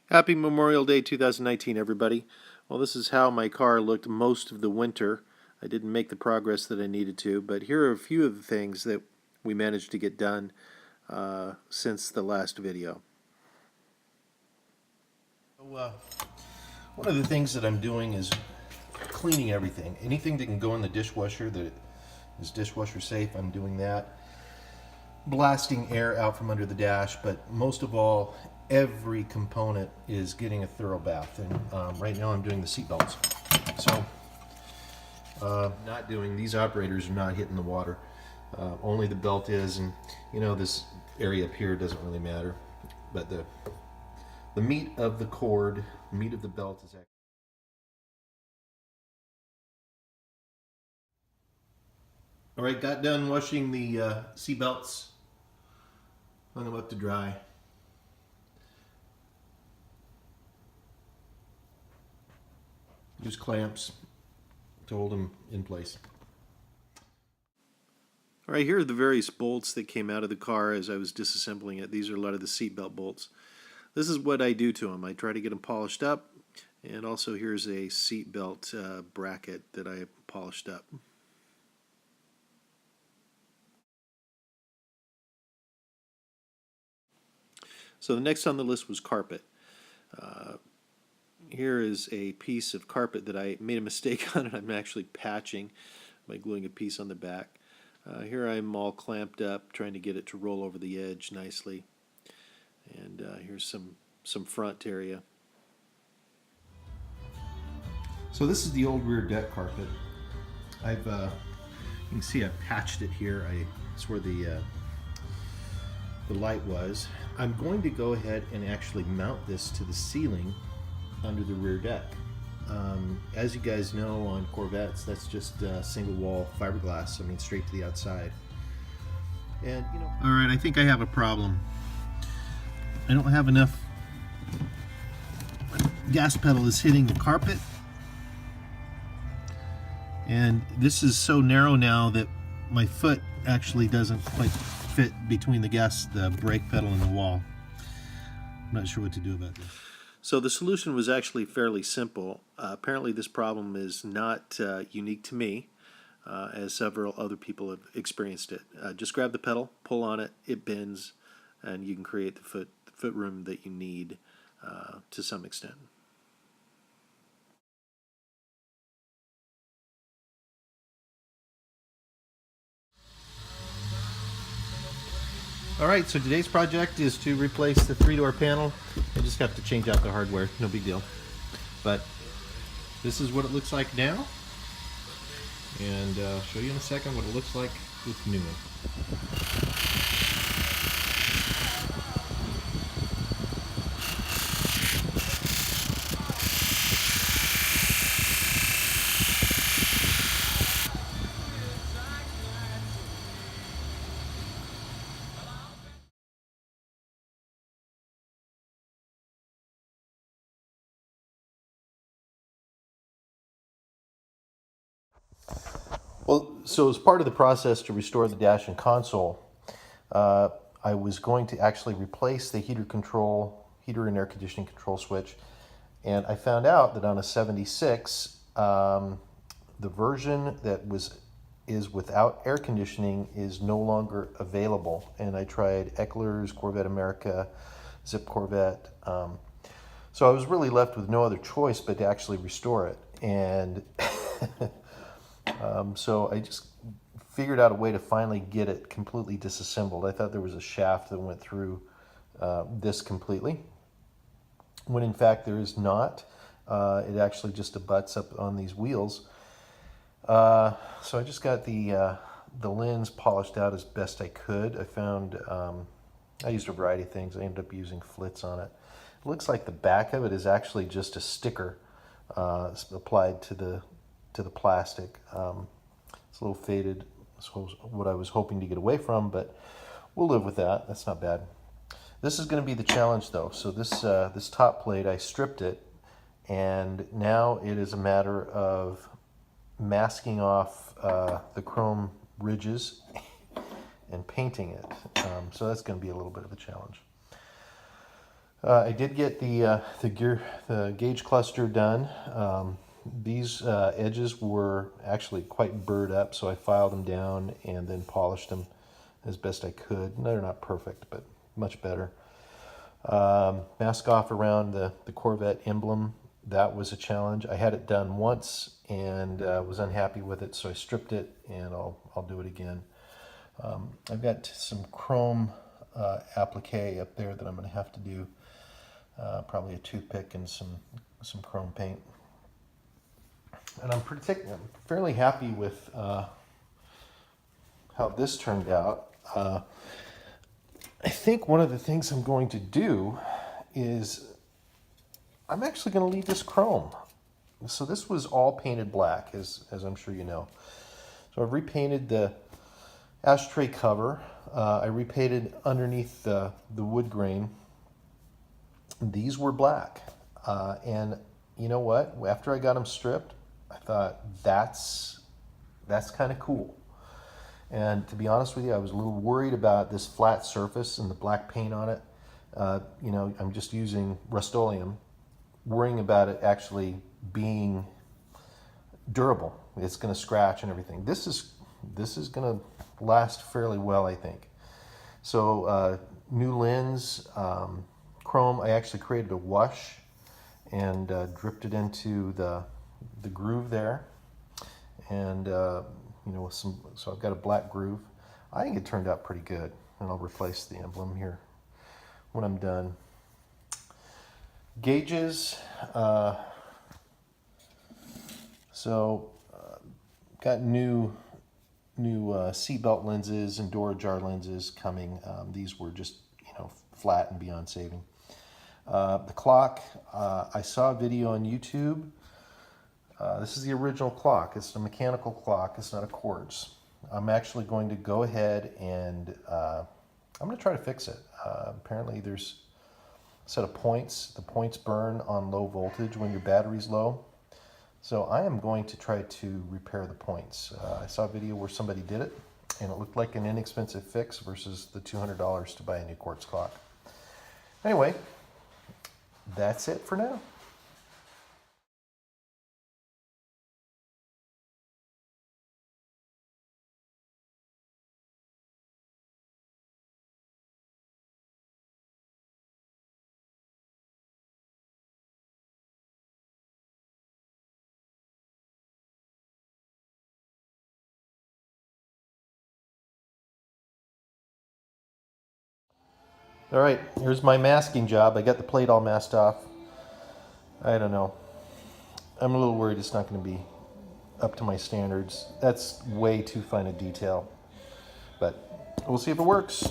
Happy Memorial Day 2019, everybody. Well, this is how my car looked most of the winter. I didn't make the progress that I needed to, but here are a few of the things that we managed to get done since the last video. So, one of the things that I'm doing is cleaning everything. Anything that can go in the dishwasher that is dishwasher safe, I'm doing that. Blasting air out from under the dash, but most of all, every component is getting a thorough bath. And right now I'm doing the seat belts. So, not doing, these operators are not hitting the water. Only the belt is, and you know, this area up here doesn't really matter. But the meat of the cord, the meat of the belt is actually... All right, got done washing the seat belts. Hung them up to dry. Use clamps to hold them in place. All right, here are the various bolts that came out of the car as I was disassembling it. These are a lot of the seatbelt bolts. This is what I do to them. I try to get them polished up, and also here's a seatbelt bracket that I polished up. So the next on the list was carpet. Here is a piece of carpet that I made a mistake on, and I'm actually patching by gluing a piece on the back. Here I'm all clamped up, trying to get it to roll over the edge nicely. And here's some front area. So this is the old rear deck carpet. You can see I've patched it here. It's where the light was. I'm going to go ahead and actually mount this to the ceiling under the rear deck. As you guys know, on Corvettes, that's just single wall fiberglass, I mean straight to the outside. And you know, all right, I think I have a problem. I don't have enough gas pedal is hitting the carpet, and this is so narrow now that my foot actually doesn't quite fit between the brake pedal and the wall. I'm not sure what to do about this. So the solution was actually fairly simple. Apparently this problem is not unique to me, as several other people have experienced it. Just grab the pedal, pull on it, it bends, and you can create the foot room that you need to some extent. Alright, so today's project is to replace the 3-door panel. I just have to change out the hardware, no big deal. But this is what it looks like now. And I'll show you in a second what it looks like with new. Well, so as part of the process to restore the dash and console, I was going to actually replace the heater and air conditioning control switch, and I found out that on a 76, the version that is without air conditioning is no longer available. And I tried Eckler's, Corvette America, Zip Corvette. So I was really left with no other choice but to actually restore it. And so I just figured out a way to finally get it completely disassembled. I thought there was a shaft that went through this completely, when in fact there is not. It actually just abuts up on these wheels. So I just got the lens polished out as best I could. I found, I used a variety of things. I ended up using Flitz on it. It looks like the back of it is actually just a sticker applied to the plastic. It's a little faded, so what I was hoping to get away from, but we'll live with that. That's not bad. This is going to be the challenge though. So this top plate, I stripped it, and now it is a matter of masking off the chrome ridges and painting it. So that's going to be a little bit of a challenge. I did get the gauge cluster done. These edges were actually quite burred up, so I filed them down and then polished them as best I could. They're not perfect, but much better. Mask off around the Corvette emblem. That was a challenge. I had it done once and was unhappy with it, so I stripped it, and I'll do it again. I've got some chrome applique up there that I'm going to have to do. Probably a toothpick and some chrome paint. And I'm fairly happy with how this turned out. I think one of the things I'm going to do is I'm actually going to leave this chrome. So this was all painted black, as I'm sure you know. So I've repainted the ashtray cover. I repainted underneath the wood grain. These were black. And you know what? After I got them stripped, I thought that's kind of cool. And to be honest with you, I was a little worried about this flat surface and the black paint on it. You know, I'm just using Rust-Oleum, worrying about it actually being durable. It's going to scratch and everything. This is going to last fairly well, I think. So new lens, chrome. I actually created a wash and dripped it into the groove there, and you know, with so I've got a black groove. I think it turned out pretty good, and I'll replace the emblem here when I'm done. Gauges. Got new seatbelt lenses and door jar lenses coming. These were just, you know, flat and beyond saving. The clock, I saw a video on YouTube. This is the original clock. It's a mechanical clock. It's not a quartz. I'm actually going to go ahead and I'm going to try to fix it. Apparently there's a set of points. The points burn on low voltage when your battery's low. So I am going to try to repair the points. I saw a video where somebody did it, and it looked like an inexpensive fix versus the $200 to buy a new quartz clock. Anyway, that's it for now. All right, here's my masking job. I got the plate all masked off. I don't know. I'm a little worried it's not going to be up to my standards. That's way too fine a detail. But we'll see if it works.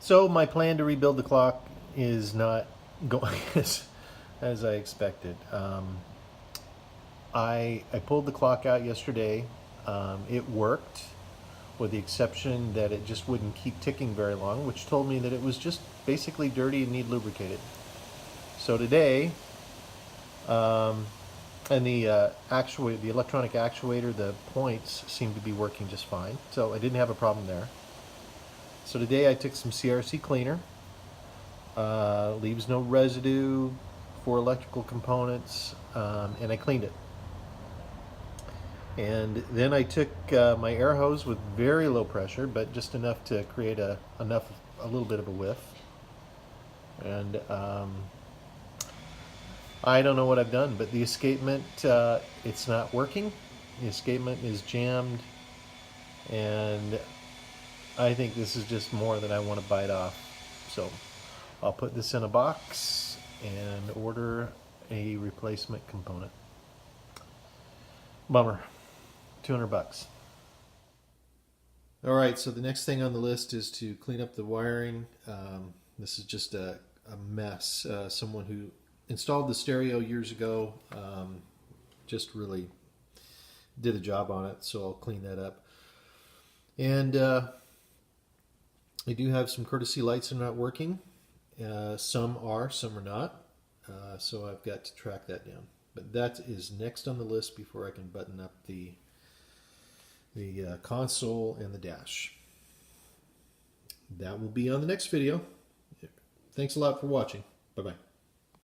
So my plan to rebuild the clock is not going as I expected. I pulled the clock out yesterday. It worked, with the exception that it just wouldn't keep ticking very long, which told me that it was just basically dirty and need lubricated. So today, and the electronic actuator, the points seem to be working just fine. So I didn't have a problem there. So today I took some CRC cleaner, leaves no residue for electrical components, and I cleaned it. And then I took my air hose with very low pressure, but just enough to create a little bit of a whiff. And I don't know what I've done, but the escapement, it's not working. The escapement is jammed, and I think this is just more than I want to bite off. So I'll put this in a box and order a replacement component. Bummer. 200 bucks. All right, so the next thing on the list is to clean up the wiring. This is just a mess. Someone who installed the stereo years ago just really did a job on it, so I'll clean that up. And I do have some courtesy lights that are not working. Some are, some are not. So I've got to track that down. But that is next on the list before I can button up the console and the dash. That will be on the next video. Thanks a lot for watching. Bye-bye.